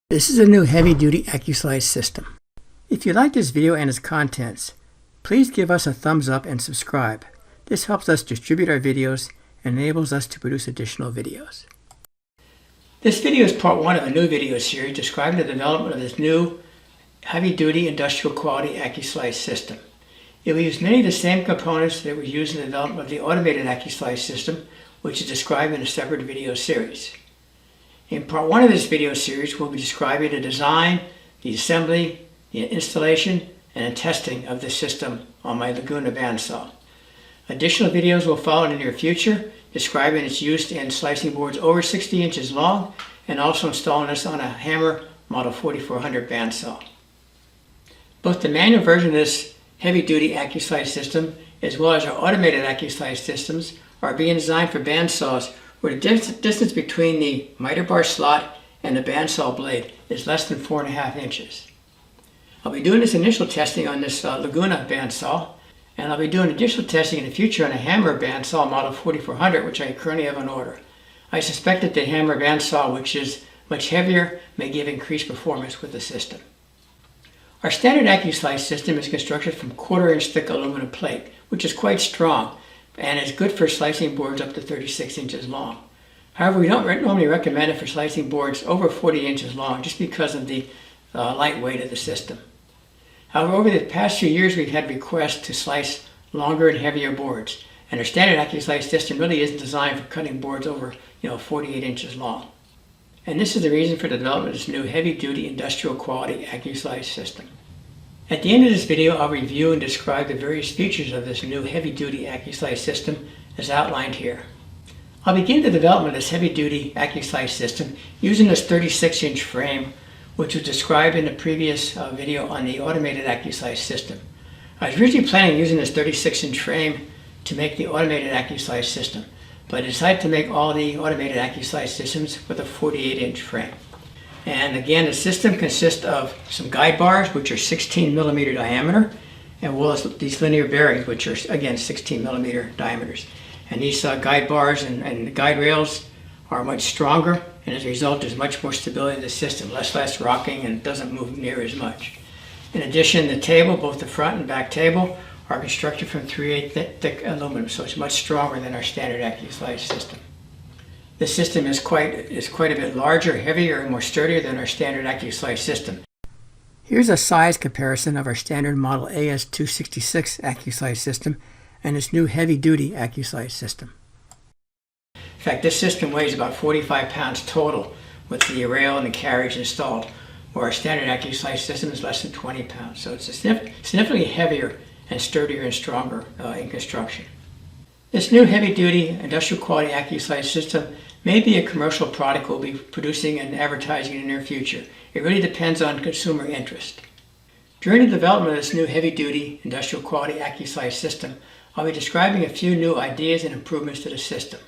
This is a new heavy-duty Accu-Slice system. If you like this video and its contents, please give us a thumbs up and subscribe. This helps us distribute our videos and enables us to produce additional videos. This video is part one of a new video series describing the development of this new heavy-duty industrial quality Accu-Slice system. It will use many of the same components that were used in the development of the Automated Accu-Slice system, which is described in a separate video series. In part one of this video series, we'll be describing the design, the assembly, the installation, and the testing of this system on my Laguna bandsaw. Additional videos will follow in the near future, describing its use in slicing boards over 60 inches long, and also installing this on a Hammer Model 4400 bandsaw. Both the manual version of this heavy-duty Accu-Slice system, as well as our automated Accu-Slice systems, are being designed for bandsaws where the distance between the miter bar slot and the bandsaw blade is less than 4.5 inches. I'll be doing this initial testing on this Laguna bandsaw, and I'll be doing additional testing in the future on a Hammer bandsaw Model 4400, which I currently have on order. I suspect that the Hammer bandsaw, which is much heavier, may give increased performance with the system. Our standard Accu-Slice system is constructed from 1/4 inch thick aluminum plate, which is quite strong and is good for slicing boards up to 36 inches long. However, we don't normally recommend it for slicing boards over 40 inches long just because of the light weight of the system. However, over the past few years, we've had requests to slice longer and heavier boards, and our standard Accu-Slice system really isn't designed for cutting boards over 48 inches long. And this is the reason for the development of this new heavy-duty industrial quality Accu-Slice system. At the end of this video, I'll review and describe the various features of this new heavy-duty Accu-Slice system as outlined here. I'll begin the development of this heavy-duty Accu-Slice system using this 36-inch frame, which was described in the previous video on the automated Accu-Slice system. I was originally planning on using this 36-inch frame to make the automated Accu-Slice system, but I decided to make all the automated Accu-Slice systems with a 48-inch frame. And again, the system consists of some guide bars, which are 16 millimeter diameter, as well as these linear bearings, which are again 16 millimeter diameters. And these guide bars and the guide rails are much stronger, and as a result, there's much more stability in the system, less rocking, and it doesn't move near as much. In addition, the table, both the front and back table, are constructed from 3/8 thick aluminum, so it's much stronger than our standard Accu-Slice system. The system is quite a bit larger, heavier, and more sturdier than our standard Accu-Slice system. Here's a size comparison of our standard model AS266 Accu-Slice system and this new heavy-duty Accu-Slice system. In fact, this system weighs about 45 pounds total with the rail and the carriage installed, where our standard Accu-Slice system is less than 20 pounds. So it's significantly heavier and sturdier and stronger in construction. This new heavy-duty industrial quality Accu-Slice system may be a commercial product we'll be producing and advertising in the near future. It really depends on consumer interest. During the development of this new heavy-duty industrial quality Accu-Slice system, I'll be describing a few new ideas and improvements to the system.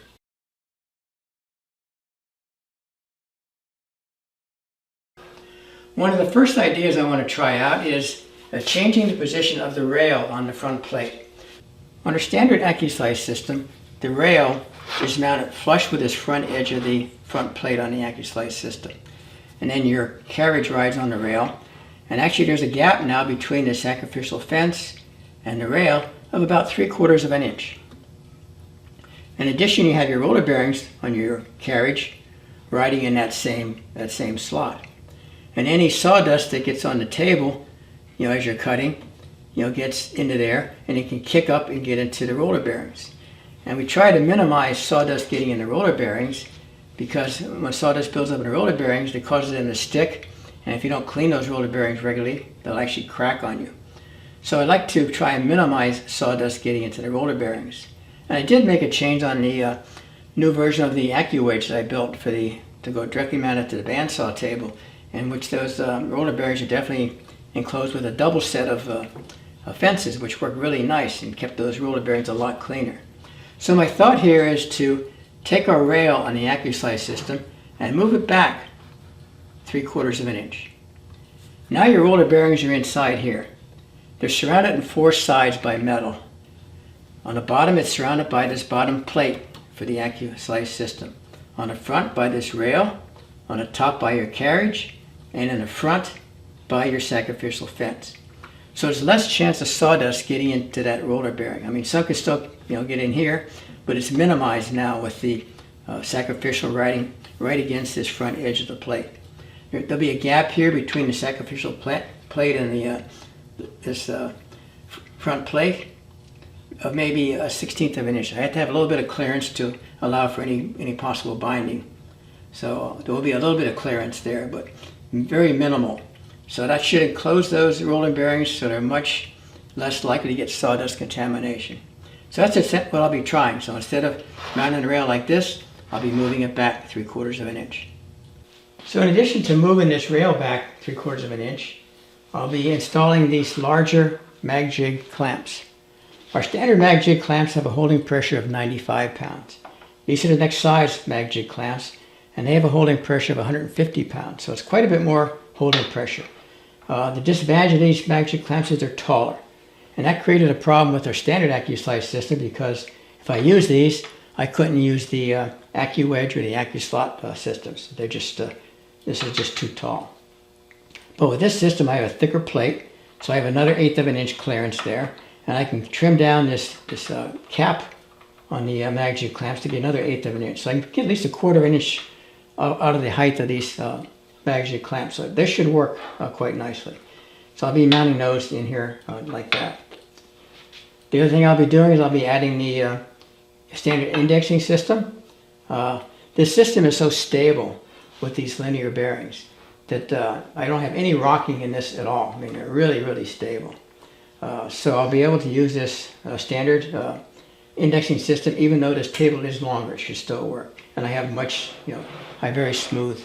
One of the first ideas I want to try out is changing the position of the rail on the front plate. On our standard Accu-Slice system, the rail is mounted flush with this front edge of the front plate on the Accu-Slice system. And then your carriage rides on the rail. And actually there's a gap now between the sacrificial fence and the rail of about 3/4 of an inch. In addition, you have your roller bearings on your carriage riding in that same slot. And any sawdust that gets on the table, as you're cutting, gets into there, and it can kick up and get into the roller bearings. And we try to minimize sawdust getting in the roller bearings, because when sawdust builds up in the roller bearings, it causes them to stick, and if you don't clean those roller bearings regularly, they'll actually crack on you. So I'd like to try and minimize sawdust getting into the roller bearings. And I did make a change on the new version of the Accu-Wedge that I built to go directly mounted to the bandsaw table, in which those roller bearings are definitely enclosed with a double set of fences, which worked really nice and kept those roller bearings a lot cleaner. So my thought here is to take our rail on the Accu-Slice system and move it back 3/4 of an inch. Now your roller bearings are inside here. They're surrounded on 4 sides by metal. On the bottom, it's surrounded by this bottom plate for the Accu-Slice system. On the front by this rail, on the top by your carriage, and in the front by your sacrificial fence. So there's less chance of sawdust getting into that roller bearing. I mean, some can still get in here, but it's minimized now with the sacrificial riding right against this front edge of the plate. There'll be a gap here between the sacrificial plate and this front plate of maybe a 1/16 of an inch. I have to have a little bit of clearance to allow for any possible binding. So there will be a little bit of clearance there, but very minimal. So that should enclose those rolling bearings so they're much less likely to get sawdust contamination. So that's what I'll be trying. So instead of mounting the rail like this, I'll be moving it back 3/4 of an inch. So in addition to moving this rail back 3/4 of an inch, I'll be installing these larger mag jig clamps. Our standard mag jig clamps have a holding pressure of 95 pounds. These are the next size mag jig clamps, and they have a holding pressure of 150 pounds. So it's quite a bit more holding pressure. The disadvantage of these mag jig clamps is they're taller. And that created a problem with our standard Accu-Slice system, because if I use these, I couldn't use the Accu-Wedge or the Accu-Slot systems. They're just, this is just too tall. But with this system, I have a thicker plate, so I have another 1/8 of an inch clearance there, and I can trim down this cap on the mag jig clamps to get another 1/8 of an inch. So I can get at least 1/4 of an inch out of the height of these mag jig clamps. So this should work quite nicely. So I'll be mounting those in here like that. The other thing I'll be doing is I'll be adding the standard indexing system. This system is so stable with these linear bearings that I don't have any rocking in this at all. I mean, they're really, really stable. So I'll be able to use this standard indexing system, even though this table is longer. It should still work. And I have I have very smooth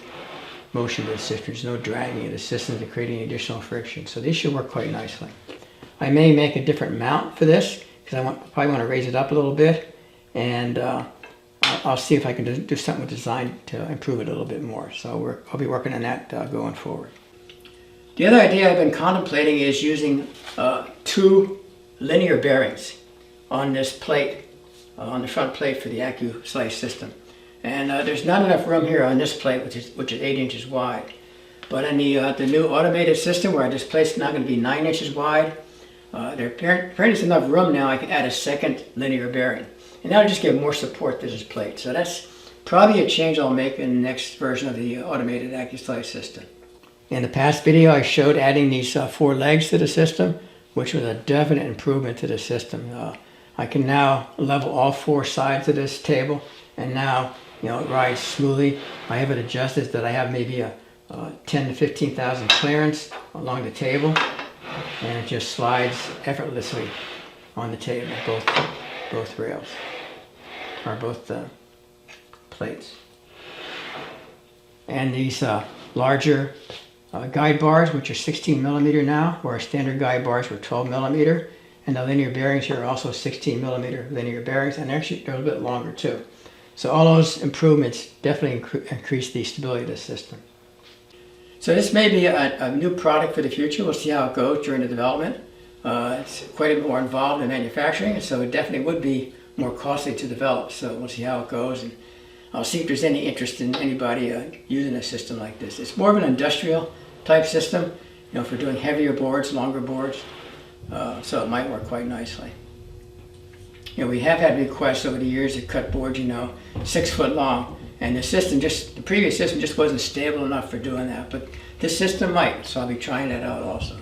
motion of the system. There's no dragging of the system to create any additional friction. So these should work quite nicely. I may make a different mount for this, because I probably want to raise it up a little bit, and I'll see if I can do something with design to improve it a little bit more. So I'll be working on that going forward. The other idea I've been contemplating is using 2 linear bearings on this plate, on the front plate for the Accu-Slice system. And there's not enough room here on this plate, which is 8 inches wide. But in the new automated system, where this plate's now going to be 9 inches wide, there's enough room now I can add a second linear bearing. And that'll just give more support to this plate. So that's probably a change I'll make in the next version of the automated Accu-Slice system. In the past video, I showed adding these 4 legs to the system, which was a definite improvement to the system. I can now level all 4 sides of this table, and now it rides smoothly. I have it adjusted that I have maybe a 10 to 15,000 clearance along the table, and it just slides effortlessly on the table, both rails, or both plates. And these larger guide bars, which are 16 millimeter now, where our standard guide bars were 12 millimeter, and the linear bearings here are also 16 millimeter linear bearings, and actually they're a little bit longer too. So all those improvements definitely increase the stability of the system. So this may be a new product for the future. We'll see how it goes during the development. It's quite a bit more involved in manufacturing, so it definitely would be more costly to develop. So we'll see how it goes, and I'll see if there's any interest in anybody using a system like this. It's more of an industrial type system, for doing heavier boards, longer boards. So it might work quite nicely. We have had requests over the years to cut boards, 6 foot long, and the previous system just wasn't stable enough for doing that. But this system might, so I'll be trying that out also.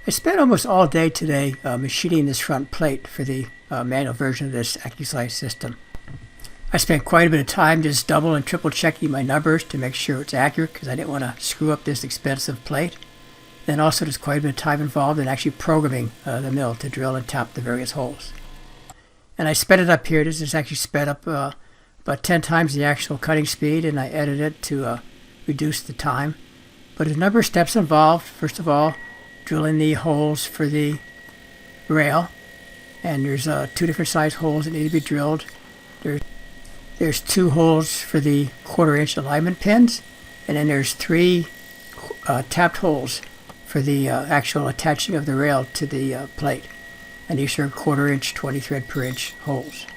I spent almost all day today machining this front plate for the manual version of this Accu-Slice system. I spent quite a bit of time just double and triple checking my numbers to make sure it's accurate, because I didn't want to screw up this expensive plate. Then also there's quite a bit of time involved in actually programming the mill to drill and tap the various holes. And I sped it up here. This is actually sped up about 10 times the actual cutting speed, and I edited it to reduce the time. But there's a number of steps involved. First of all, drilling the holes for the rail, and there's 2 different size holes that need to be drilled. There's 2 holes for the 1/4 inch alignment pins, and then there's 3 tapped holes for the actual attaching of the rail to the plate. And these are 1/4 inch, 20 thread per inch holes.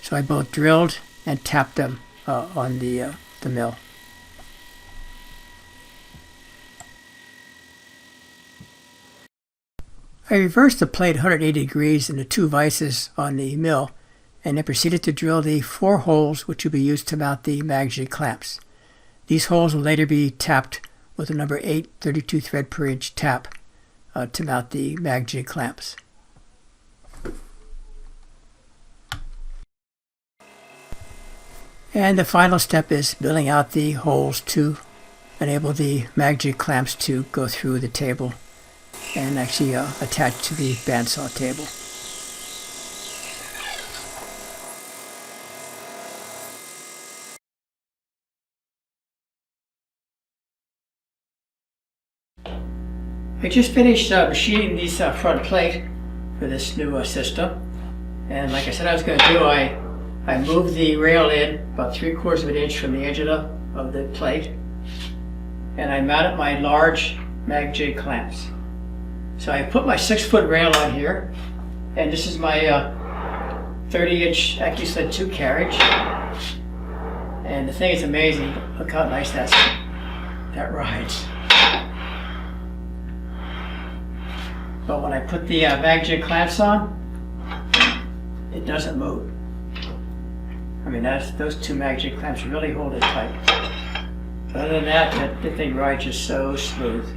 So I both drilled and tapped them on the mill. I reversed the plate 180 degrees in the 2 vices on the mill, and then proceeded to drill the 4 holes which will be used to mount the magazine clamps. These holes will later be tapped with a number 8 32 thread per inch tap to mount the magazine clamps. And the final step is building out the holes to enable the magazine clamps to go through the table and actually attach to the bandsaw table. I just finished machining these front plate for this new system, and like I said I was going to do, I moved the rail in about 3/4 of an inch from the edge of the plate, and I mounted my large mag J clamps. So I put my 6-foot rail on here, and this is my 30-inch Accu-Slice 2 carriage. And the thing is amazing. Look how nice that rides. But when I put the mag J clamps on, it doesn't move. I mean, those 2 mag J clamps really hold it tight. But other than that, the thing rides just so smooth.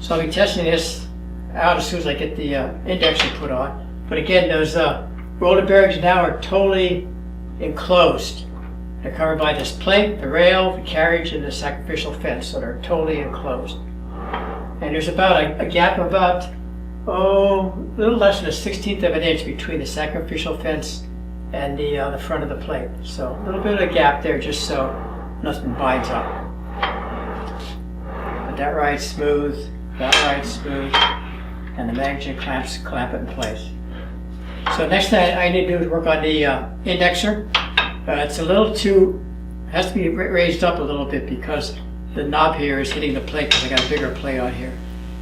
So I'll be testing this out as soon as I get the indexer put on. But again, those roller bearings now are totally enclosed. They're covered by this plate, the rail, the carriage, and the sacrificial fence, so they're totally enclosed. And there's about a gap of about, a little less than a 1/16 of an inch between the sacrificial fence and the front of the plate. So a little bit of a gap there just so nothing binds up. But that rides smooth, that rides smooth, and the magazine clamps clamp it in place. So next thing I need to do is work on the indexer. It's a little too, has to be raised up a little bit because the knob here is hitting the plate because I got a bigger plate on here.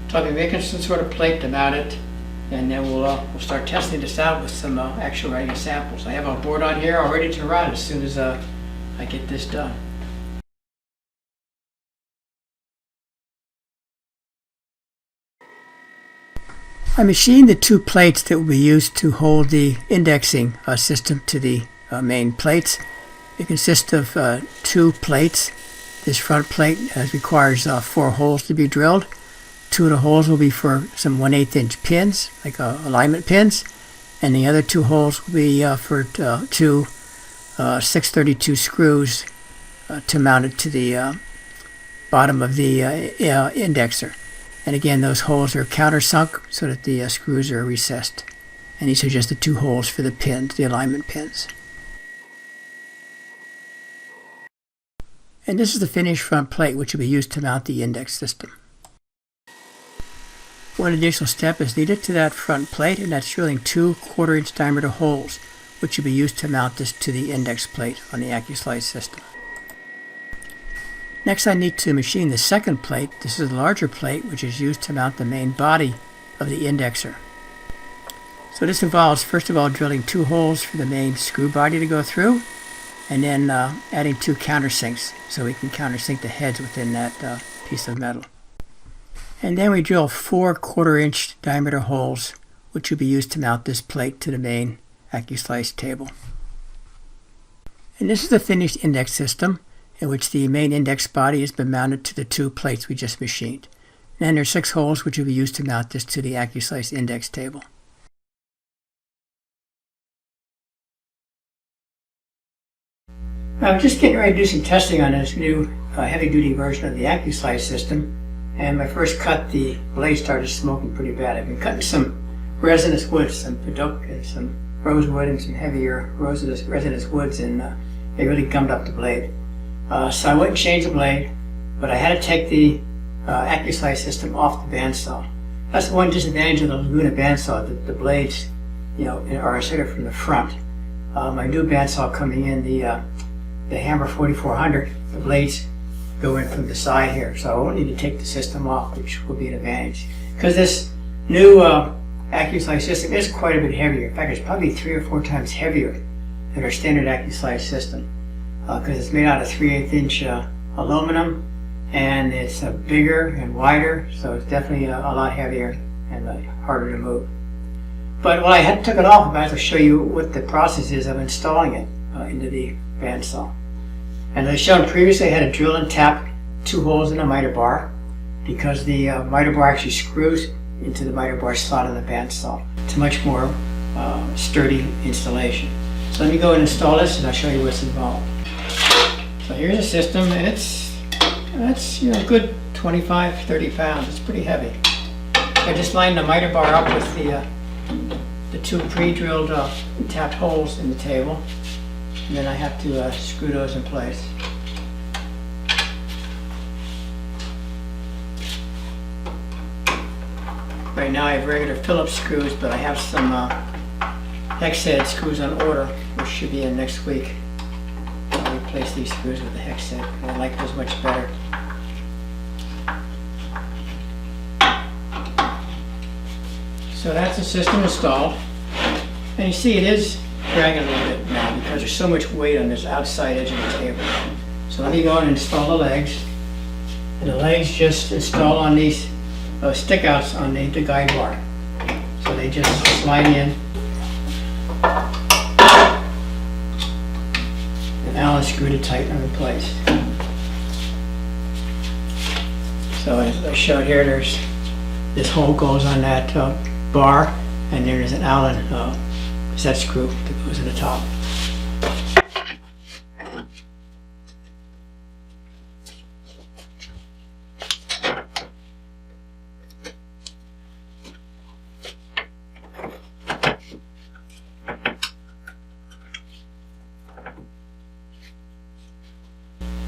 So I'll be making some sort of plate to mount it, and then we'll start testing this out with some actual writing samples. I have a board on here all ready to run as soon as I get this done. I machined the 2 plates that will be used to hold the indexing system to the main plates. It consists of 2 plates. This front plate requires 4 holes to be drilled. 2 of the holes will be for some 1/8 inch pins, like alignment pins, and the other 2 holes will be for 2 632 screws to mount it to the bottom of the indexer. And again, those holes are countersunk so that the screws are recessed. And these are just the 2 holes for the pins, the alignment pins. And this is the finished front plate, which will be used to mount the index system. One additional step is needed to that front plate, and that's drilling 2 1/4 inch diameter holes, which will be used to mount this to the index plate on the Accu-Slice system. Next, I need to machine the second plate. This is a larger plate, which is used to mount the main body of the indexer. So this involves, first of all, drilling 2 holes for the main screw body to go through, and then adding 2 countersinks so we can countersink the heads within that piece of metal. And then we drill 4 1/4 inch diameter holes, which will be used to mount this plate to the main Accu-Slice table. And this is the finished index system, in which the main index body has been mounted to the 2 plates we just machined. And then there are 6 holes which will be used to mount this to the Accu-Slice index table. I'm just getting ready to do some testing on this new heavy-duty version of the Accu-Slice system, and my first cut, the blade started smoking pretty bad. I've been cutting some resinous wood, some paduk and some rosewood and some heavier resinous woods, and they really gummed up the blade. So I went and changed the blade, but I had to take the Accu-Slice system off the bandsaw. That's one disadvantage of the Laguna bandsaw, that the blades, are inserted from the front. My new bandsaw coming in, the Hammer 4400, the blades go in from the side here, so I won't need to take the system off, which will be an advantage. Because this new Accu-Slice system is quite a bit heavier. In fact, it's probably 3 or 4 times heavier than our standard Accu-Slice system because it's made out of 3/8 inch aluminum, and it's bigger and wider, so it's definitely a lot heavier and harder to move. But when I took it off, I'm about to show you what the process is of installing it into the bandsaw. And as I showed previously, I had to drill and tap 2 holes in the miter bar because the miter bar actually screws into the miter bar slot of the bandsaw. It's a much more sturdy installation. So let me go and install this, and I'll show you what's involved. So here's the system, and it's good 25-30 pounds. It's pretty heavy. I just lined the miter bar up with the 2 pre-drilled tapped holes in the table, and then I have to screw those in place. Right now I have regular Phillips screws, but I have some hex head screws on order, which should be in next week. I'll replace these screws with the hex head. I like those much better. So that's the system installed. And you see it is dragging a little bit now because there's so much weight on this outside edge of the table. So let me go and install the legs. And the legs just install on these stick outs on the guide bar. So they just slide in. And Allen screw to tighten them in place. So as I showed here, there's this hole goes on that bar, and there's an Allen set screw that goes in the top.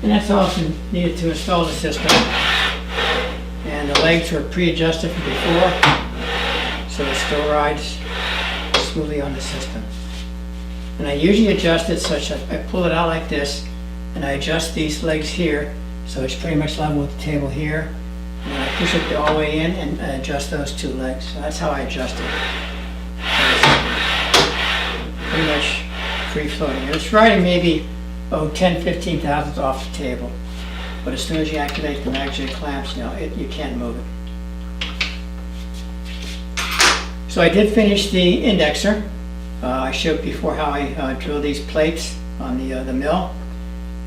And that's all that's needed to install the system. And the legs were pre-adjusted from before, so it still rides smoothly on the system. And I usually adjust it such that I pull it out like this, and I adjust these legs here, so it's pretty much level with the table here. And then I push it all the way in and adjust those 2 legs. So that's how I adjust it. It's pretty much free floating. And it's riding maybe 10-15 thousandths off the table. But as soon as you activate the magnetic clamps, you can't move it. So I did finish the indexer. I showed before how I drilled these plates on the mill,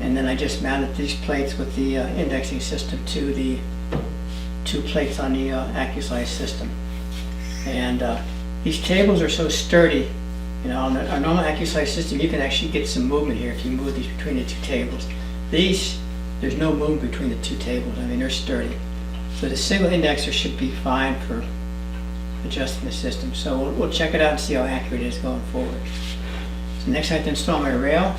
and then I just mounted these plates with the indexing system to the 2 plates on the Accu-Slice system. And these tables are so sturdy. On a normal Accu-Slice system, you can actually get some movement here if you move these between the 2 tables. These, there's no movement between the 2 tables. I mean, they're sturdy. So the single indexer should be fine for adjusting the system. So we'll check it out and see how accurate it is going forward. So next I have to install my rail.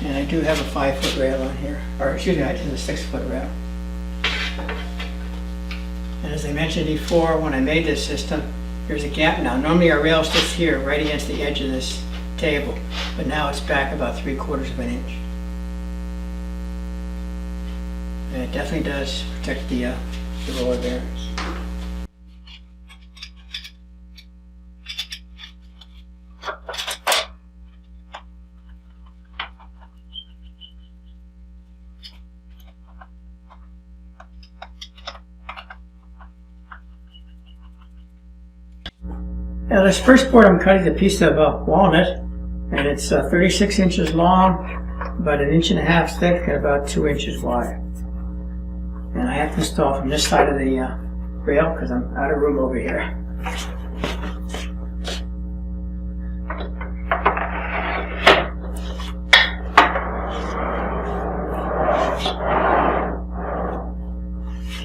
And I do have a 5-foot rail on here, or excuse me, it's a 6-foot rail. And as I mentioned before, when I made this system, there's a gap now. Normally our rail sits here right against the edge of this table, but now it's back about 3/4 of an inch. And it definitely does protect the roller bearings. Now this first board I'm cutting a piece of walnut, and it's 36 inches long, about 1.5 inches thick, and about 2 inches wide. And I have to install from this side of the rail because I'm out of room over here.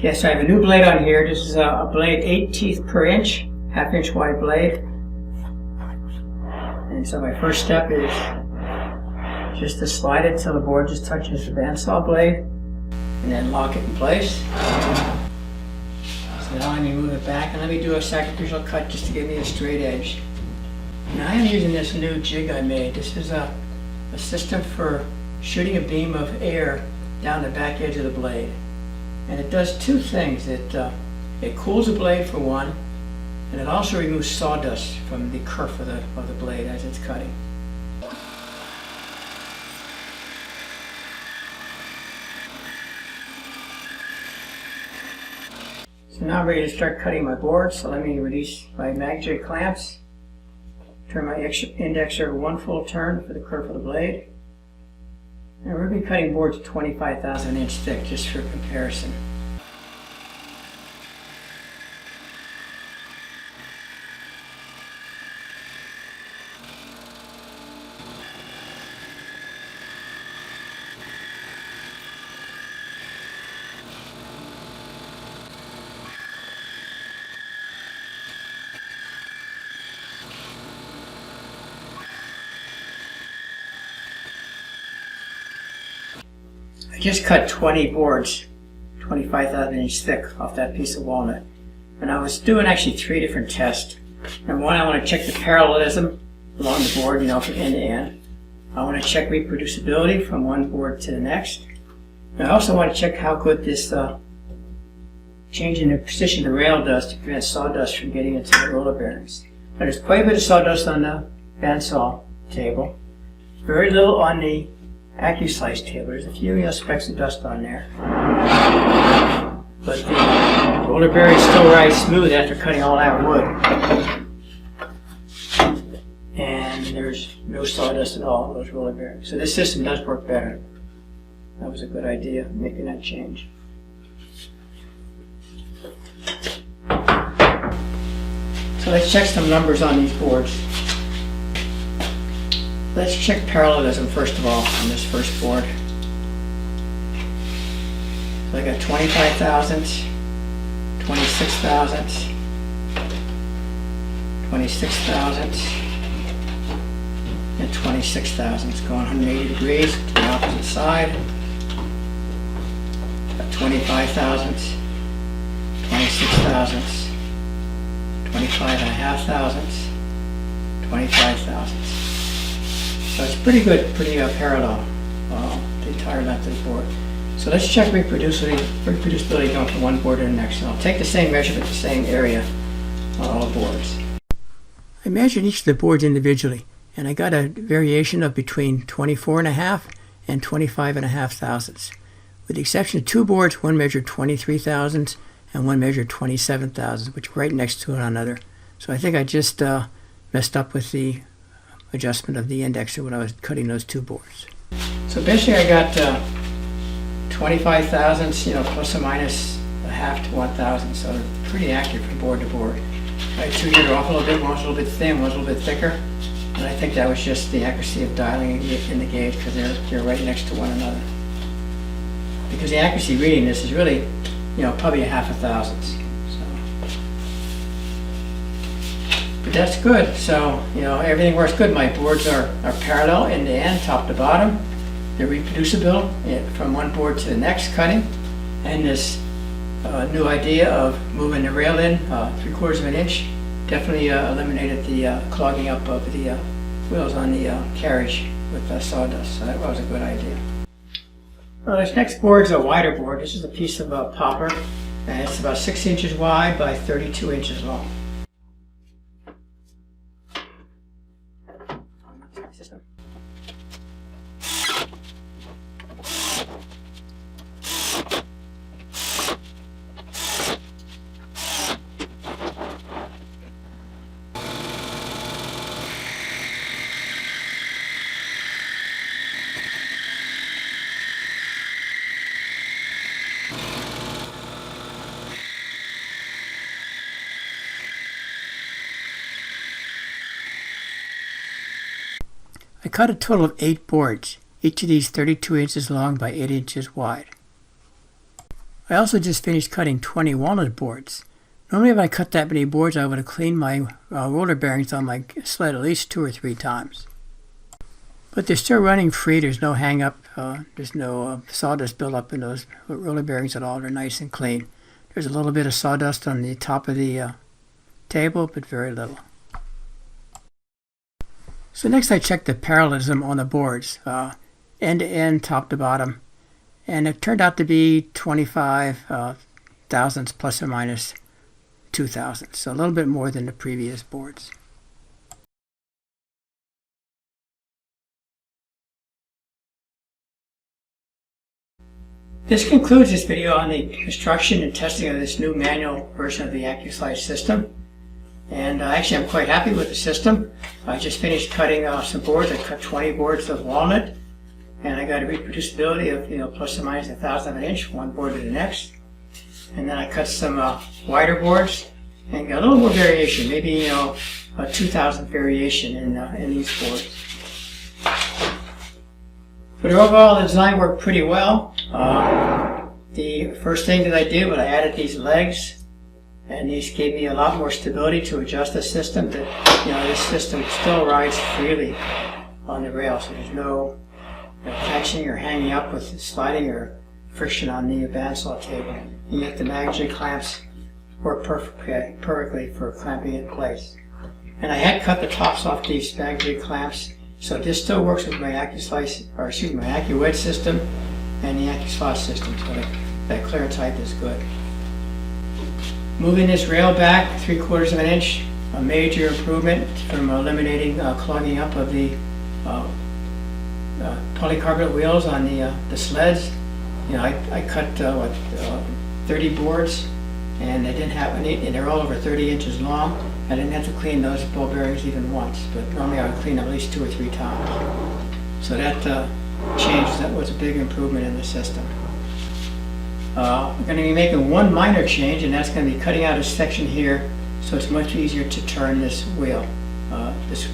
Yes, I have a new blade on here. This is a blade 8 teeth per inch. 1/2 inch wide blade. And so my first step is just to slide it till the board just touches the bandsaw blade, and then lock it in place. So now let me move it back, and let me do a sacrificial cut just to give me a straight edge. Now I'm using this new jig I made. This is a system for shooting a beam of air down the back edge of the blade. And it does two things. It cools the blade for one, and it also removes sawdust from the kerf of the blade as it's cutting. So now I'm ready to start cutting my board. So let me release my mag J clamps, turn my indexer 1 full turn for the kerf of the blade. And we're going to be cutting boards 25,000 inch thick just for comparison. I just cut 20 boards, 25,000 inch thick off that piece of walnut. And I was doing actually 3 different tests. Number 1, I want to check the parallelism along the board, from end to end. I want to check reproducibility from one board to the next. And I also want to check how good this changing the position of the rail does to prevent sawdust from getting into the roller bearings. Now, there's quite a bit of sawdust on the bandsaw table. Very little on the Accu-Slice table. There's a few specks of dust on there. But the roller bearings still ride smooth after cutting all that wood. And there's no sawdust at all in those roller bearings. So this system does work better. That was a good idea, making that change. So let's check some numbers on these boards. Let's check parallelism first of all on this first board. So I got 25,000, 26,000, 26,000, and 26,000. It's going 180 degrees to the opposite side. Got 25,000, 26,000, 25,500, 25,000. So it's pretty good, pretty parallel, the entire length of the board. So let's check reproducibility going from one board to the next. And I'll take the same measurement, the same area on all boards. I measured each of the boards individually, and I got a variation of between 24.5 and 25.5 thousandths. With the exception of 2 boards, one measured 23 thousandths and one measured 27 thousandths, which were right next to one another. So I think I just messed up with the adjustment of the indexer when I was cutting those 2 boards. So basically I got 25 thousandths, plus or minus a half to 1,000, so pretty accurate from board to board. I had 2 here off a little bit, one's a little bit thin, one's a little bit thicker, and I think that was just the accuracy of dialing in the gauge because they're right next to one another. Because the accuracy reading this is really, probably a half a thousandths. But that's good. So, everything works good. My boards are parallel end to end, top to bottom. They're reproducible from one board to the next cutting. And this new idea of moving the rail in 3/4 of an inch definitely eliminated the clogging up of the wheels on the carriage with sawdust. So that was a good idea. Well, this next board is a wider board. This is a piece of popper, and it's about 6 inches wide by 32 inches long. System. I cut a total of 8 boards, each of these 32 inches long by 8 inches wide. I also just finished cutting 20 walnut boards. Normally if I cut that many boards I would have cleaned my roller bearings on my sled at least 2 or 3 times. But they're still running free, there's no hang up, there's no sawdust buildup in those roller bearings at all, they're nice and clean. There's a little bit of sawdust on the top of the table, but very little. So next I checked the parallelism on the boards, end to end, top to bottom, and it turned out to be 25 thousandths plus or minus 2 thousandths, so a little bit more than the previous boards. This concludes this video on the construction and testing of this new manual version of the Accu-Slice system. And actually I'm quite happy with the system. I just finished cutting some boards. I cut 20 boards of walnut, and I got a reproducibility of plus or minus 1/1000 of an inch, one board to the next. And then I cut some wider boards and got a little more variation, maybe a 2,000 variation in these boards. But overall, the design worked pretty well. The first thing that I did was I added these legs, and these gave me a lot more stability to adjust the system. This system still rides freely on the rail, so there's no catching or hanging up with sliding or friction on the bandsaw table. You get the mag-jig clamps work perfectly for clamping in place. And I had cut the tops off these mag-jig clamps, so this still works with my Accu-Slice, or excuse me, my Accu-Wedge system and the Accu-Slice system, so that clearance height is good. Moving this rail back 3/4 of an inch, a major improvement from eliminating clogging up of the polycarbonate wheels on the sleds. I cut 30 boards, and they didn't have any, and they're all over 30 inches long. I didn't have to clean those ball bearings even once, but normally I would clean at least 2 or 3 times. So that that was a big improvement in the system. I'm going to be making one minor change, and that's going to be cutting out a section here, so it's much easier to turn this wheel. This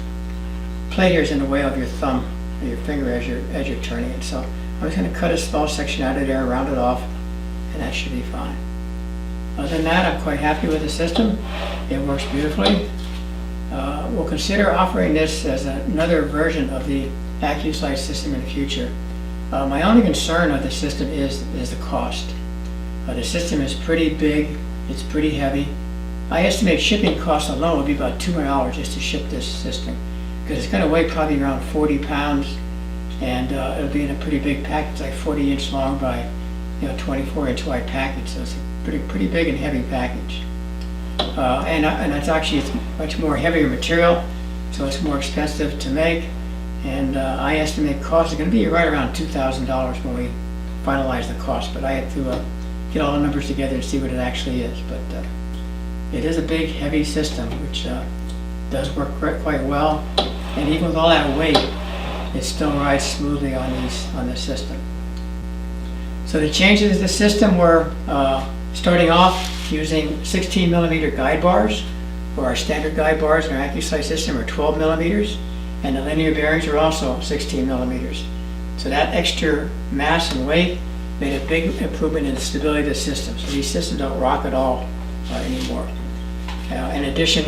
plate here is in the way of your thumb or your finger as you're turning it. So I'm just going to cut a small section out of there, round it off, and that should be fine. Other than that, I'm quite happy with the system. It works beautifully. We'll consider offering this as another version of the Accu-Slice system in the future. My only concern of the system is the cost. The system is pretty big, it's pretty heavy. I estimate shipping costs alone would be about $200 just to ship this system, because it's going to weigh probably around 40 pounds, and it'll be in a pretty big package, like 40-inch long by 24-inch wide package, so it's a pretty big and heavy package. And it's much more heavier material, so it's more expensive to make. And I estimate costs are going to be right around $2,000 when we finalize the cost. But I have to get all the numbers together and see what it actually is. But it is a big, heavy system, which does work quite well. And even with all that weight, it still rides smoothly on this system. So the changes to the system were starting off using 16mm guide bars, where our standard guide bars in our Accu-Slice system are 12 millimeters. And the linear bearings are also 16 millimeters. So that extra mass and weight made a big improvement in the stability of the system. So these systems don't rock at all anymore. In addition,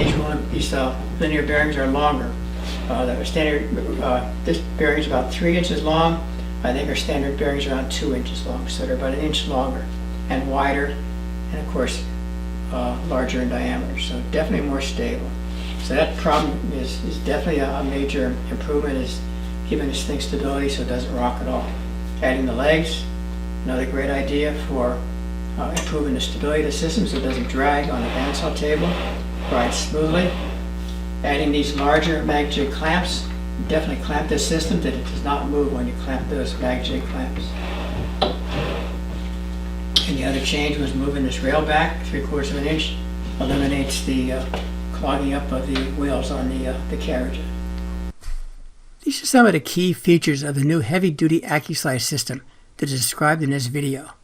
these linear bearings are longer. This bearing is about 3 inches long. I think our standard bearings are around 2 inches long. So they're about 1 inch longer and wider, and of course larger in diameter. So definitely more stable. So that problem is definitely a major improvement, is giving this thing stability so it doesn't rock at all. Adding the legs, another great idea for improving the stability of the system so it doesn't drag on the bandsaw table, rides smoothly. Adding these larger mag-jig clamps, definitely clamp this system that it does not move when you clamp those mag-jig clamps. And the other change was moving this rail back 3/4 of an inch, eliminates the clogging up of the wheels on the carriage. These are some of the key features of the new heavy-duty Accu-Slice system that is described in this video.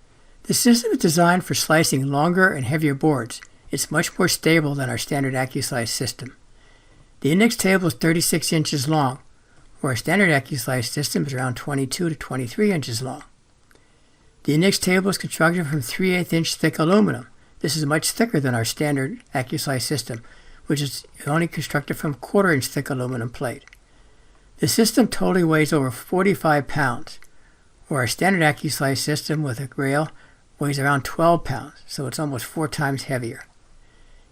The system is designed for slicing longer and heavier boards. It's much more stable than our standard Accu-Slice system. The index table is 36 inches long, where our standard Accu-Slice system is around 22 to 23 inches long. The index table is constructed from 3/8 inch thick aluminum. This is much thicker than our standard Accu-Slice system, which is only constructed from 1/4 inch thick aluminum plate. The system totally weighs over 45 pounds, where our standard Accu-Slice system with a rail weighs around 12 pounds, so it's almost 4 times heavier.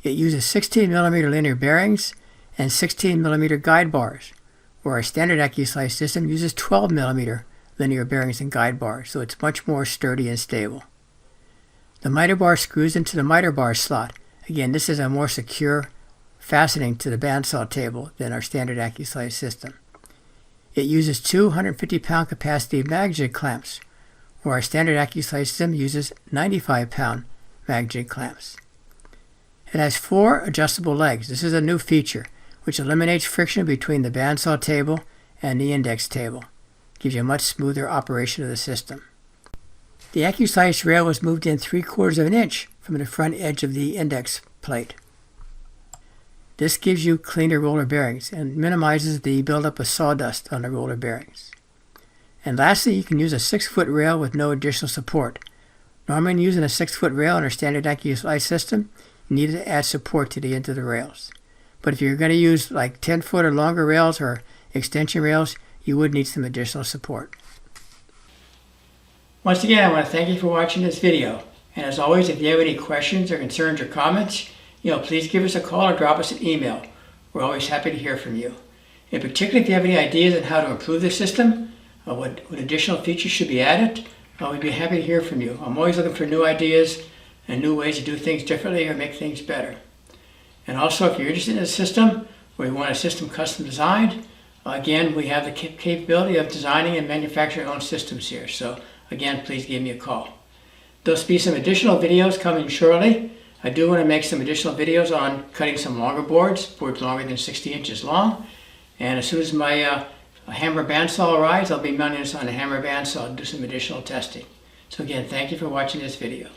It uses 16mm linear bearings and 16mm guide bars, where our standard Accu-Slice system uses 12mm linear bearings and guide bars, so it's much more sturdy and stable. The miter bar screws into the miter bar slot. Again, this is a more secure fastening to the bandsaw table than our standard Accu-Slice system. It uses 250-pound capacity mag jig clamps, where our standard Accu-Slice system uses 95-pound mag jig clamps. It has 4 adjustable legs. This is a new feature, which eliminates friction between the bandsaw table and the index table. Gives you a much smoother operation of the system. The Accu-Slice rail was moved in 3/4 of an inch from the front edge of the index plate. This gives you cleaner roller bearings and minimizes the buildup of sawdust on the roller bearings. And lastly, you can use a 6-foot rail with no additional support. Normally, when using a 6-foot rail in our standard Accu-Slice system, you need to add support to the end of the rails. But if you're going to use like 10-foot or longer rails or extension rails, you would need some additional support. Once again, I want to thank you for watching this video. And as always, if you have any questions or concerns or comments, please give us a call or drop us an email. We're always happy to hear from you. In particular, if you have any ideas on how to improve the system, what additional features should be added, we'd be happy to hear from you. I'm always looking for new ideas and new ways to do things differently or make things better. And also, if you're interested in a system or you want a system custom designed, again, we have the capability of designing and manufacturing our own systems here. So again, please give me a call. There'll be some additional videos coming shortly. I do want to make some additional videos on cutting some longer boards longer than 60 inches long. And as soon as my hammer bandsaw arrives, I'll be mounting this on a hammer bandsaw and do some additional testing. So again, thank you for watching this video.